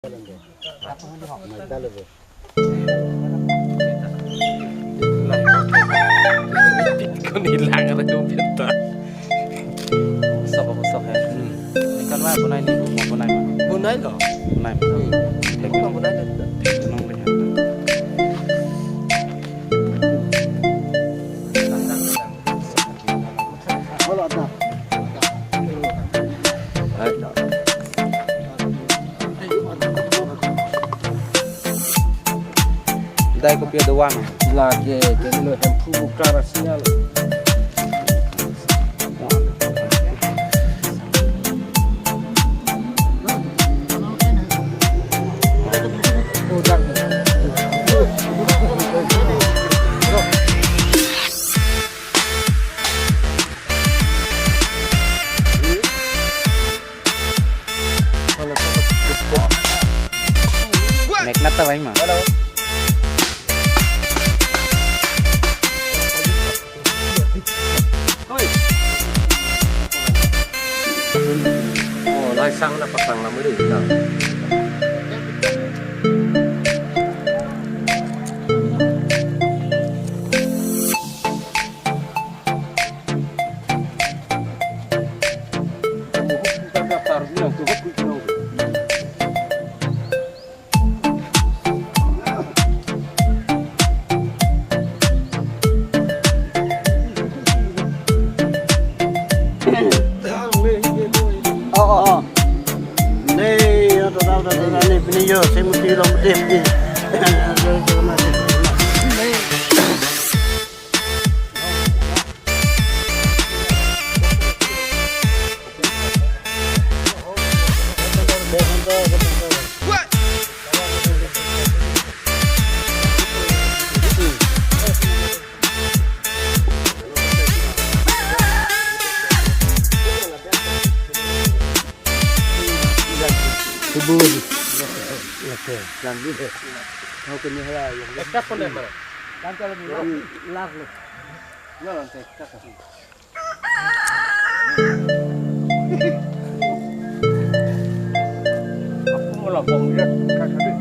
Con hilang atau cuma pintar? Busok ya. Ini kan mah punai nih, mau punai mah. Punai loh. Punai. Bukan punai loh. Tenang lihat. Kalau ada. Đây có bia đồ ăn Là cái người em thu một tra là xin nhau. Nek nát tao anh mà. Lai sang là pasang lama dulu kita. Ini video saya mesti lompat ni. Làm gì thế? Không cần như thế này. Cắt con này mà. Làm cho mình lắc luôn. Nó làm thế cắt. Aku malah bom dia cắt tadi.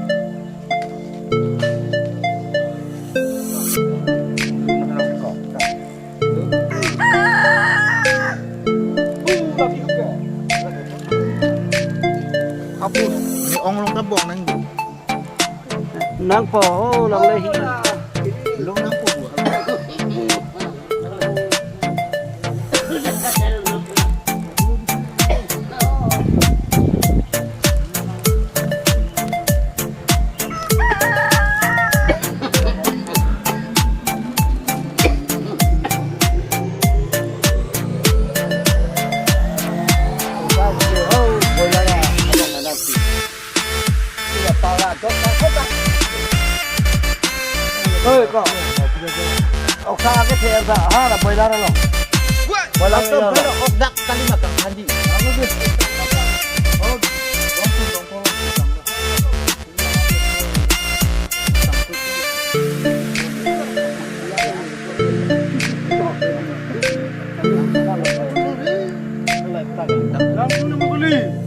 Apa? Ni orang long tabung nang. Nang po, long lehi. Long nang po. Ơi cậu, ông xa cái thẻ dạ ha là bơi ra đâu rồi? Bơi ra đâu rồi? Ông đặt cái mà cầm hành gì? Nó biết.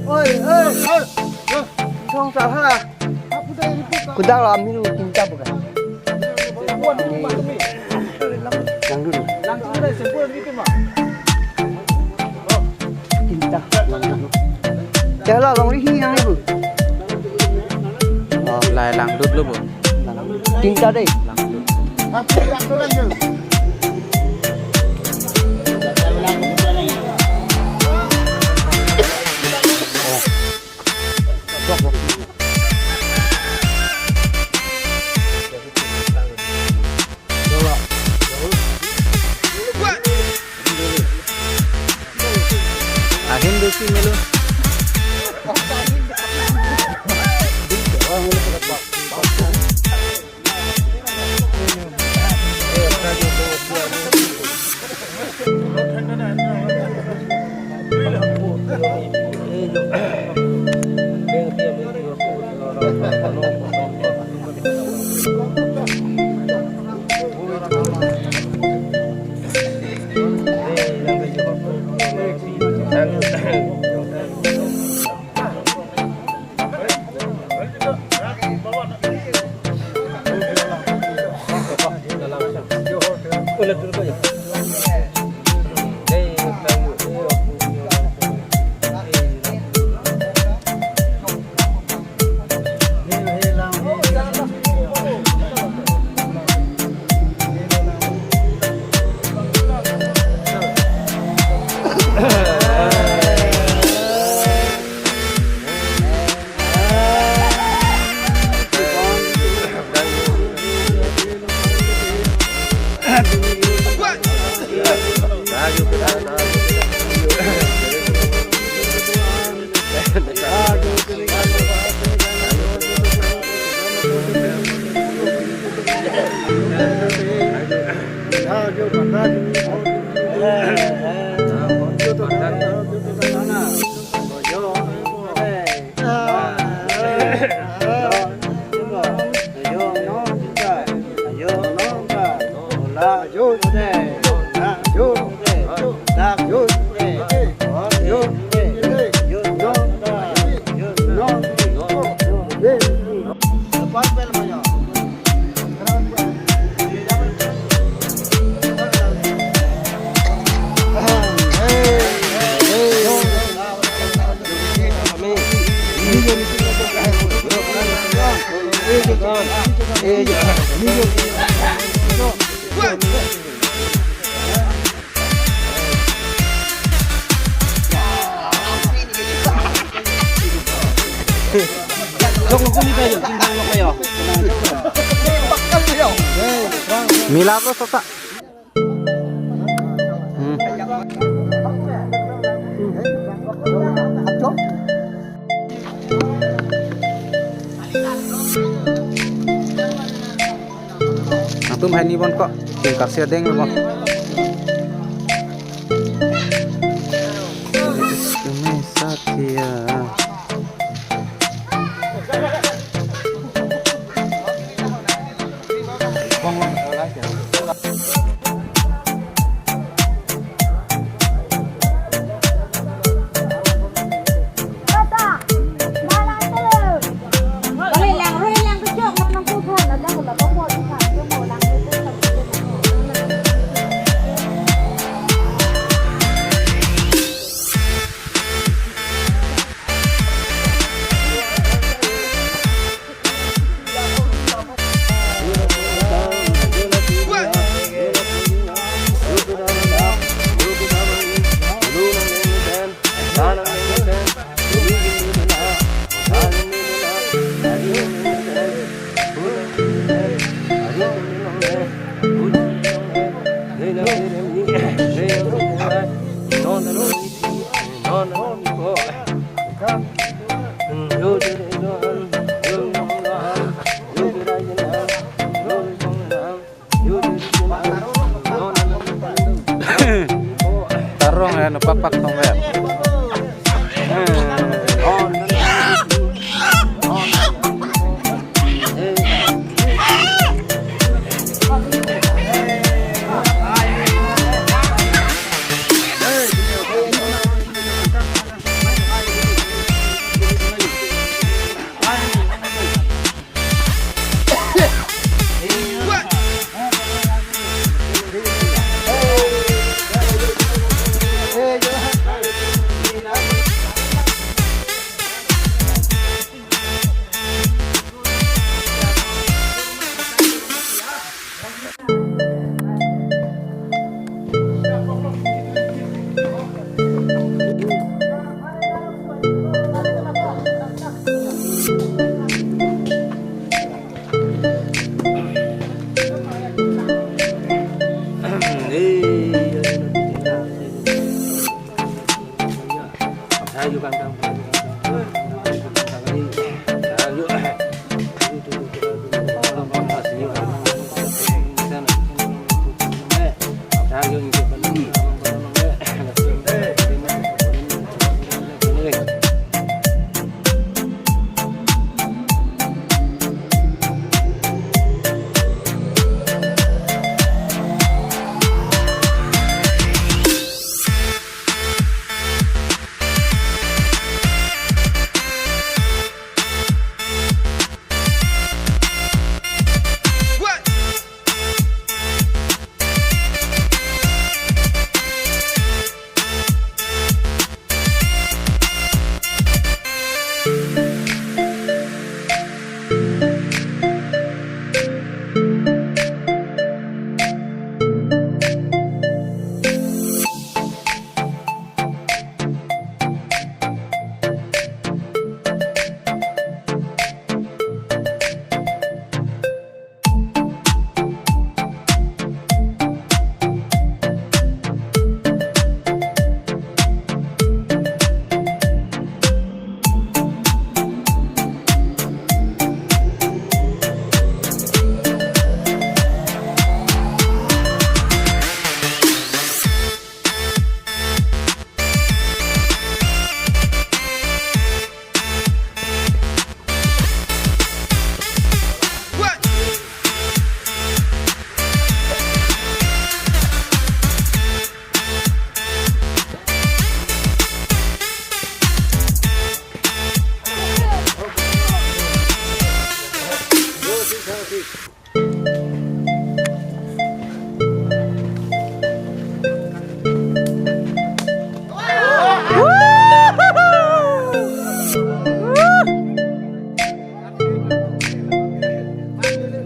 Ơi, không sao ha? Cứ đang làm như tìm chấp rồi. Lang dulu. Lang dulu sempurna gitu mah. Tinta. Jangan lah long lihi yang itu. Lại làng đốt luôn. Tinta đây. Làng đốt. Apa yang tu lagi? Akhirnya di sini lu. kulit dulu ya. Milagros tak? Aku main ni bon kok, tingkat sedeng bon. Satya.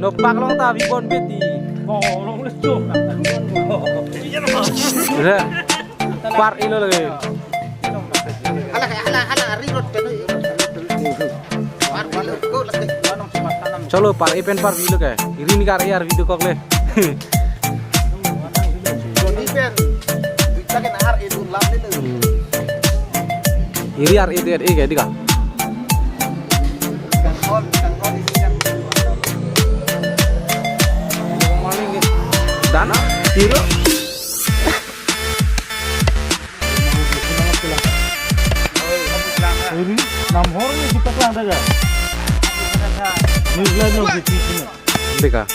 Lompak long ta bibon beti. Long lecuk. Udah. Par ilo lagi. Ala rirot kan. Chalo par ipen par video ke. Iri ni kar yar video kok le. Joni pen. Bisa kan ar itu lam itu. Iri ar itu ke di ka. Kangkol di sini. Dan hero. Ini 6 orang ni kita kelang dah. New Zealand ni di sini. Di ka.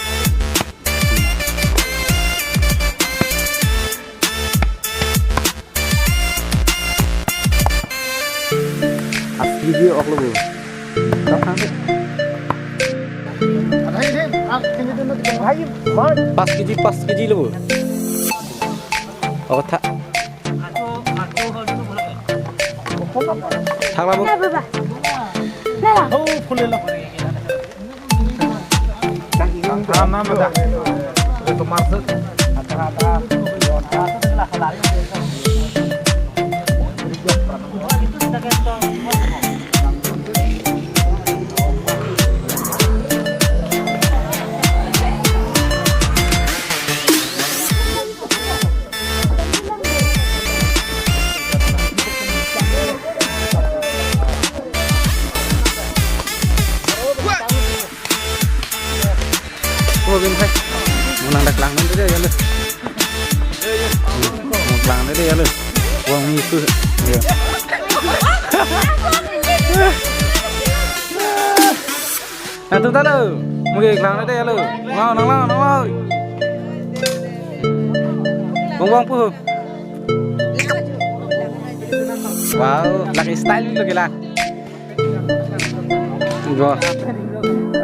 Video ok lu. Pas kiji lu. Oh tak. Thang la bu. Oh, pulih lah. Nama apa? Itu maksud. Bên khách muốn đặt lăng đến đây rồi một lăng đến đây rồi quăng mi sư à tụi ta đâu một cái lăng đến đây rồi ngon ơi bông phù wow lagi style lagi lah rồi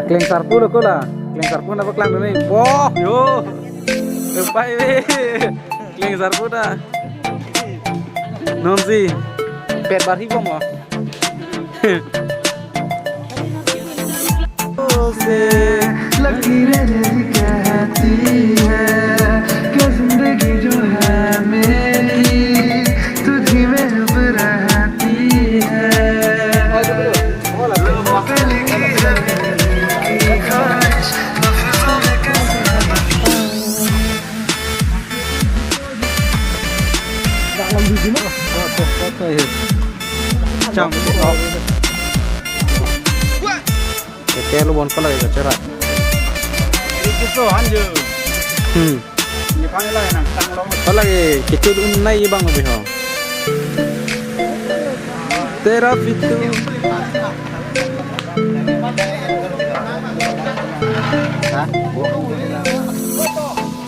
kling sarpu lo lah Kling sarpu apa klang ini? Wah, yo, baik deh. Kling sarpu dah. Non sih, pet bar hipo mo. लकीरें जैसी कहती है कि जिंदगी जो है मेरी तुझी में अब रहती है Trong cái lu bon ko lagi cara. Itu anjir. Ni panggil lah nang tang long. Ko lagi kecil unai bang lebih ho. Tera fitu. Hah?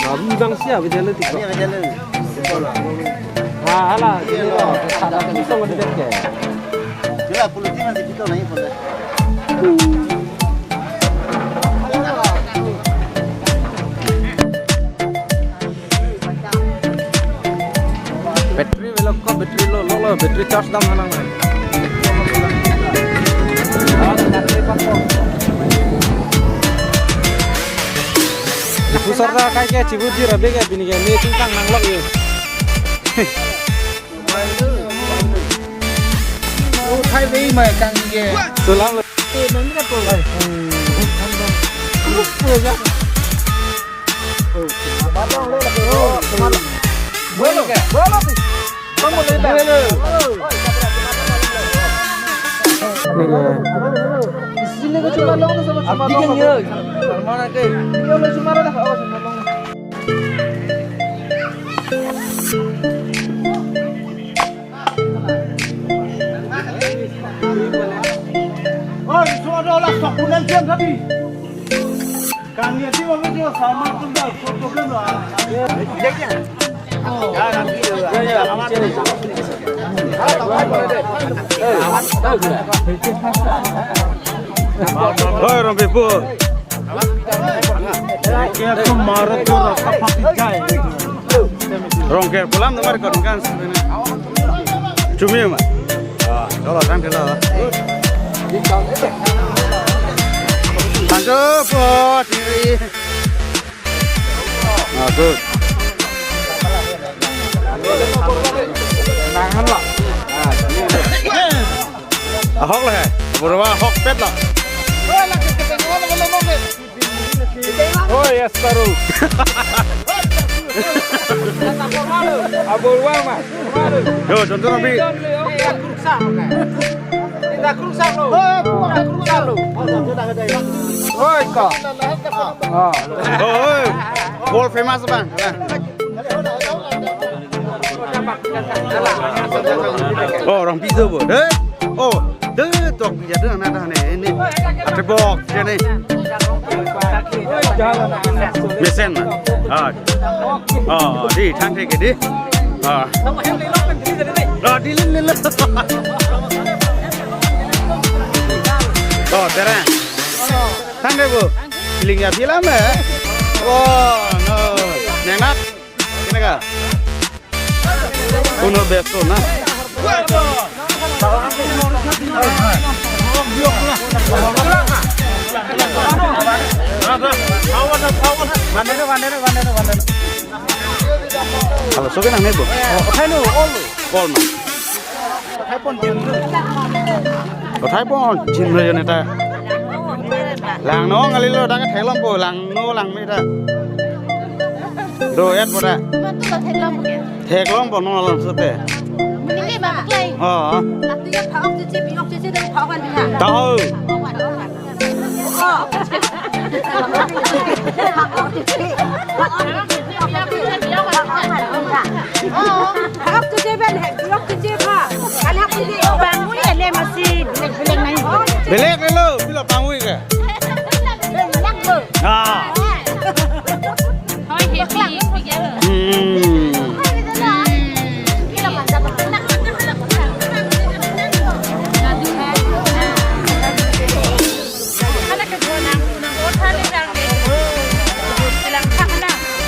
Kamu bang siapa jalan tiga? Ini jalan. Ah, alah, ada bisa mau didekat. Jelas polisi masih kita naik pun. Bateri belok kok bateri lo bateri charge dam halang mai. Pusar dah kayak cibut je rabe kayak bini kayak ni tingkang nanglok ye. Thay vì mà càng về Sulam le. nó rất là lúc vừa ra bắt đầu lên là cái kemana boleh sih kamu boleh Ni le. di sini kau cuma long sama cuma long mana ke dia lo cuma ada awas cuma long Oh, itu adalah sakunan jam tadi. Kami itu memang sama tunda foto kan lah. Ya, nanti ya, aman. Oh, orang bepo. Kayak kemarin tu rasa pakai. Rongker pulang tu mereka kan sebenarnya. Cumi mah. Ah, kalau kan kalau. Tangga support ini. Good. Nangan lah. Hok lah, berapa hok pet lah. Oh yes baru. Abul wama. Yo, contoh nabi. Oi kok. Oh, world famous bang. Oh, orang pizza bu. Oh, tok pizza tu anak dah ni. Ada box je ni. Mesen lah. Oh, di thang thế đi. Rồi đi lên. Oh, terang. Thang đây bu. Feeling ya film eh. Oh, no. Nengat. Kena ka? Uno besto na. Kalau suka nang nebo. Hello, all. Call ma. Thái pon chin rồi này ta. Làng nó ngali lo đang cái thèn lom po làng nó làng mấy ta. Rồi hết rồi. Thèn lom po nó làm sao thế? Tahu. Belek le lo, bila pangui ke? Ah.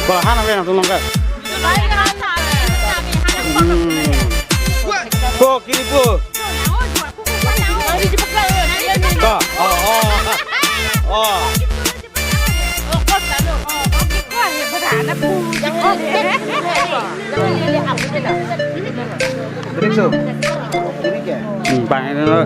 Kalau hana bena tolong ke? Po kiri po. Ka. Oh. Berikso. Ini ke? Bang ini lo.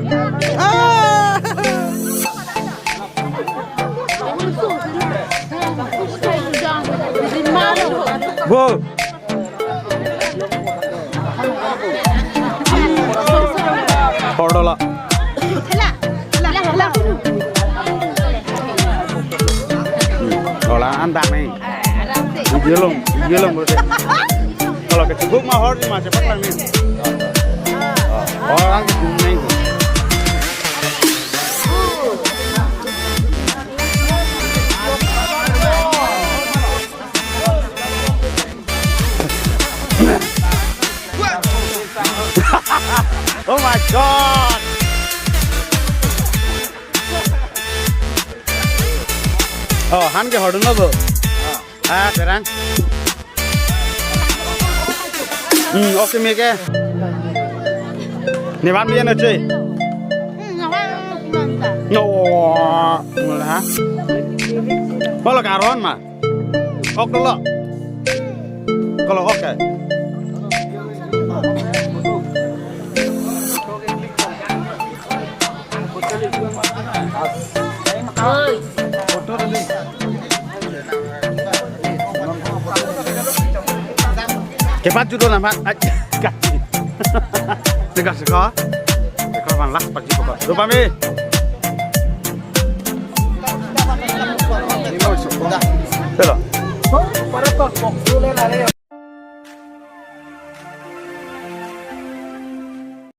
Bu. Pordola. Kalau anda nih, jelum berarti. Kalau kecebuk mah harus macam apa nih? Orang kecebuknya itu. Oh my God! Oh, han ke hodun na bo. Terang. Okay me ke. Ni ban mi na chơi. No, mula ha. Kalau karon mah. Ok dulu. Kalau oke. Cepat juga nampak gaji. Tegak sekali. Tekor malas pagi pokok. Lupa mi. Terus. Para kok boleh lari.